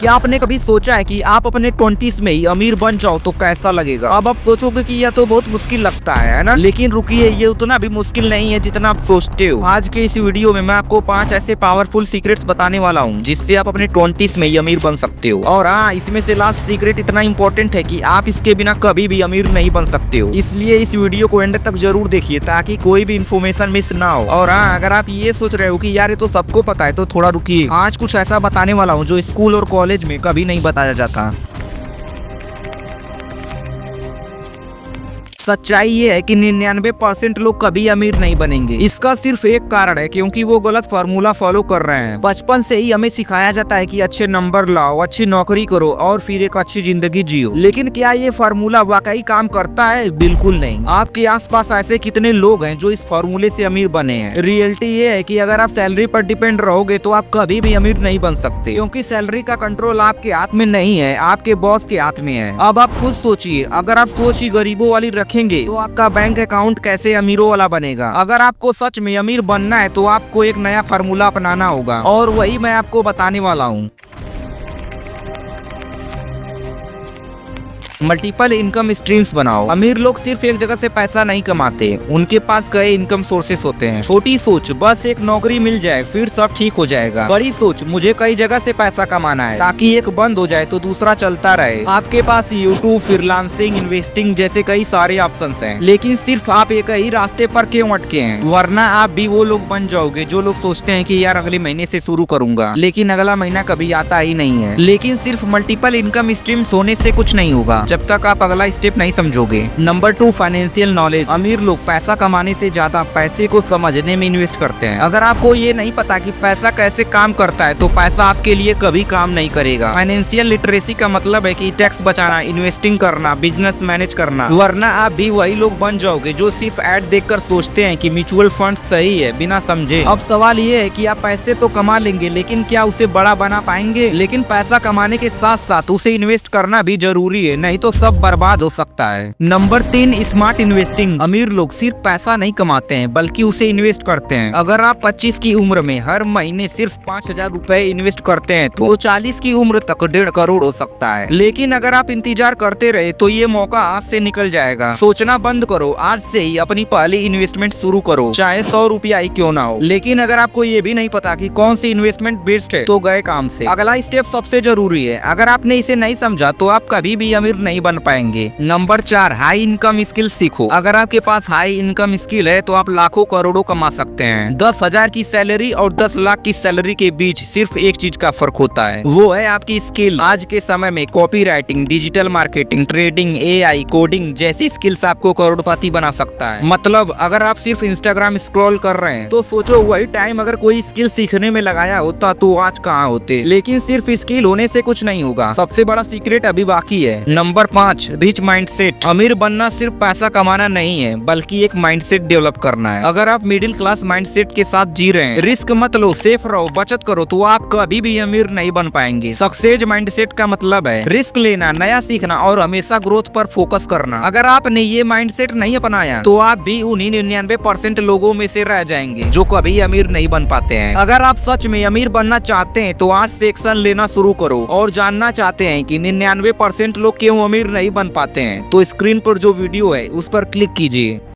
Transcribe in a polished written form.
क्या आपने कभी सोचा है कि आप अपने 20s में ही अमीर बन जाओ तो कैसा लगेगा? अब आप सोचोगे कि यह तो बहुत मुश्किल लगता है ना? लेकिन रुकिए, ये उतना भी मुश्किल नहीं है जितना आप सोचते हो। आज के इस वीडियो में मैं आपको 5 ऐसे पावरफुल सीक्रेट्स बताने वाला हूँ जिससे आप अपने 20s में ही अमीर बन सकते हो। और हाँ, इसमें से लास्ट सीक्रेट इतना इंपॉर्टेंट है कि आप इसके बिना कभी भी अमीर नहीं बन सकते हो। इसलिए इस वीडियो को एंड तक जरूर देखिए ताकि कोई भी इन्फॉर्मेशन मिस ना हो। और हाँ, अगर आप ये सोच रहे हो कि यार ये तो सबको पता है, तो थोड़ा रुकिए। आज कुछ ऐसा बताने वाला हूँ जो स्कूल और कॉलेज में कभी नहीं बताया जाता। सच्चाई ये है कि 99% लोग कभी अमीर नहीं बनेंगे। इसका सिर्फ एक कारण है, क्योंकि वो गलत फार्मूला फॉलो कर रहे हैं। बचपन से ही हमें सिखाया जाता है कि अच्छे नंबर लाओ, अच्छी नौकरी करो और फिर एक अच्छी जिंदगी जियो। लेकिन क्या ये फार्मूला वाकई काम करता है? बिल्कुल नहीं। आपके आसपास ऐसे कितने लोग हैं जो इस फार्मूले से अमीर बने हैं? रियलिटी ये है कि अगर आप सैलरी पर डिपेंड रहोगे तो आप कभी भी अमीर नहीं बन सकते, क्योंकि सैलरी का कंट्रोल आपके हाथ में नहीं है, आपके बॉस के हाथ में है। अब आप खुद सोचिए, अगर आप सोच ही गरीबों वाली रखेंगे तो आपका बैंक अकाउंट कैसे अमीरों वाला बनेगा? अगर आपको सच में अमीर बनना है तो आपको एक नया फार्मूला अपनाना होगा, और वही मैं आपको बताने वाला हूँ। मल्टीपल इनकम स्ट्रीम्स बनाओ। अमीर लोग सिर्फ एक जगह से पैसा नहीं कमाते, उनके पास कई इनकम सोर्सेस होते हैं। छोटी सोच, बस एक नौकरी मिल जाए फिर सब ठीक हो जाएगा। बड़ी सोच, मुझे कई जगह से पैसा कमाना है ताकि एक बंद हो जाए तो दूसरा चलता रहे। आपके पास यूट्यूब, फ्रीलांसिंग, इन्वेस्टिंग जैसे कई सारे ऑप्शंस हैं, लेकिन सिर्फ आप एक ही रास्ते पर क्यों अटके हैं? वरना आप भी वो लोग बन जाओगे जो लोग सोचते हैं कि यार अगले महीने से शुरू करूंगा, लेकिन अगला महीना कभी आता ही नहीं है। लेकिन सिर्फ मल्टीपल इनकम स्ट्रीम्स होने से कुछ नहीं होगा जब तक आप अगला स्टेप नहीं समझोगे। Number 2, financial knowledge. अमीर लोग पैसा कमाने से ज्यादा पैसे को समझने में इन्वेस्ट करते हैं। अगर आपको ये नहीं पता कि पैसा कैसे काम करता है तो पैसा आपके लिए कभी काम नहीं करेगा। फाइनेंशियल लिटरेसी का मतलब है कि टैक्स बचाना, इन्वेस्टिंग करना, बिजनेस मैनेज करना। वरना आप भी वही लोग बन जाओगे जो सिर्फ ऐड देखकर सोचते हैं कि म्यूचुअल फंड सही है बिना समझे। अब सवाल ये है कि आप पैसे तो कमा लेंगे, लेकिन क्या उसे बड़ा बना पाएंगे? लेकिन पैसा कमाने के साथ साथ उसे इन्वेस्ट करना भी जरूरी है, नहीं तो सब बर्बाद हो सकता है। Number 3, smart investing. अमीर लोग सिर्फ पैसा नहीं कमाते हैं बल्कि उसे इन्वेस्ट करते हैं। अगर आप 25 की उम्र में हर महीने सिर्फ 5,000 रुपए इन्वेस्ट करते हैं तो 40 की उम्र तक 1.5 करोड़ हो सकता है। लेकिन अगर आप इंतजार करते रहे तो ये मौका हाथ से निकल जाएगा। सोचना बंद करो, आज से ही अपनी पहली इन्वेस्टमेंट शुरू करो, चाहे 100 रुपया ही क्यों ना हो। लेकिन अगर आपको ये भी नहीं पता कि कौन सी इन्वेस्टमेंट बेस्ट है तो गए काम से। अगला स्टेप सबसे जरूरी है, अगर आपने इसे नहीं समझा तो आप कभी भी अमीर नहीं बन पाएंगे। नंबर 4, हाई इनकम स्किल सीखो। अगर आपके पास हाई इनकम स्किल है तो आप लाखों करोड़ों कमा सकते हैं। 10,000 की सैलरी और 10 लाख की सैलरी के बीच सिर्फ एक चीज का फर्क होता है, वो है आपकी स्किल। आज के समय में copy writing, digital marketing, trading, AI, coding जैसी स्किल्स आपको करोड़पति बना सकता है। मतलब अगर आप सिर्फ इंस्टाग्राम स्क्रॉल कर रहे हैं तो सोचो वही टाइम अगर कोई स्किल सीखने में लगाया होता तो आज कहाँ होते। लेकिन सिर्फ स्किल होने से कुछ नहीं होगा, सबसे बड़ा सीक्रेट अभी बाकी है। Number 5, rich mindset. अमीर बनना सिर्फ पैसा कमाना नहीं है बल्कि एक माइंडसेट डेवलप करना है। अगर आप मिडिल क्लास माइंडसेट के साथ जी रहे हैं, रिस्क मत लो, सेफ रहो, बचत करो, तो आप कभी भी अमीर नहीं बन पाएंगे। सक्सेस माइंडसेट का मतलब है रिस्क लेना, नया सीखना और हमेशा ग्रोथ पर फोकस करना। अगर आपने ये माइंडसेट नहीं अपनाया तो आप भी उन्हीं 99% लोगों में से रह जाएंगे जो कभी अमीर नहीं बन पाते हैं। अगर आप सच में अमीर बनना चाहते हैं तो आज से एक्शन लेना शुरू करो। और जानना चाहते हैं कि 99% लोग क्यों अमीर नहीं बन पाते हैं तो स्क्रीन पर जो वीडियो है उस पर क्लिक कीजिए।